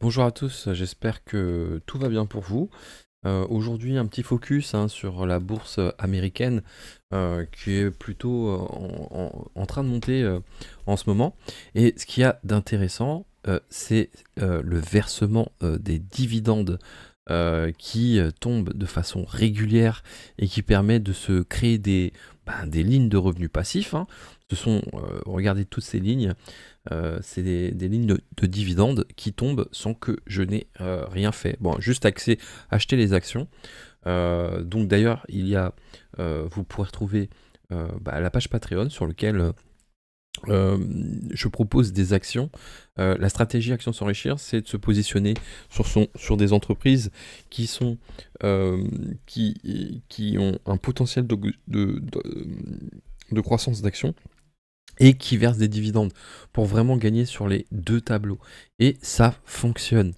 Bonjour à tous, j'espère que tout va bien pour vous. Aujourd'hui, un petit focus sur la bourse américaine qui est plutôt en train de monter en ce moment. Et ce qu'il y a d'intéressant, c'est le versement des dividendes qui tombent de façon régulière et qui permet de se créer des lignes de revenus passifs, hein. Regardez toutes ces lignes, c'est des lignes de dividendes qui tombent sans que je n'ai rien fait. Bon, juste acheter les actions. Donc d'ailleurs, vous pourrez retrouver la page Patreon sur laquelle euh, je propose des actions. La stratégie Action s'enrichir, c'est de se positionner sur des entreprises qui sont euh, qui ont un potentiel de croissance d'action et qui versent des dividendes pour vraiment gagner sur les deux tableaux. Et ça fonctionne.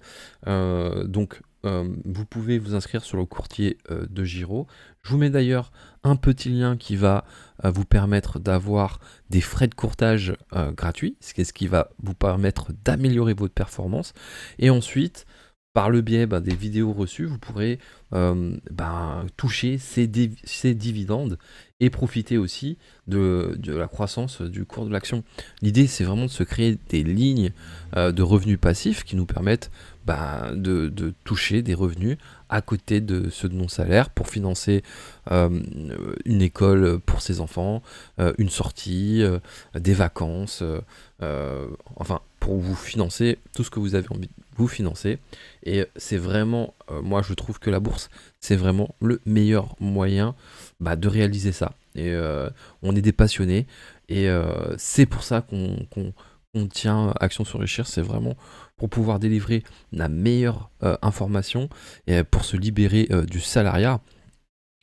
Vous pouvez vous inscrire sur le courtier de Giro. Je vous mets d'ailleurs un petit lien qui va vous permettre d'avoir des frais de courtage gratuits, ce qui va vous permettre d'améliorer votre performance. Et ensuite, par le biais des vidéos reçues, vous pourrez toucher ces dividendes et profiter aussi de la croissance du cours de l'action. L'idée, c'est vraiment de se créer des lignes de revenus passifs qui nous permettent de toucher des revenus à côté de ceux de nos salaires pour financer euh, une école pour ses enfants, une sortie, des vacances, enfin, pour vous financer tout ce que vous avez envie de vous financer. Et c'est vraiment, moi je trouve que la bourse, c'est vraiment le meilleur moyen de réaliser ça. Et on est des passionnés. Et c'est pour ça qu'on tient Action sur Richir. C'est vraiment pour pouvoir délivrer la meilleure information et pour se libérer du salariat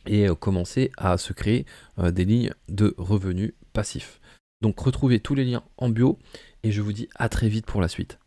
et commencer à se créer des lignes de revenus passifs. Donc retrouvez tous les liens en bio et je vous dis à très vite pour la suite.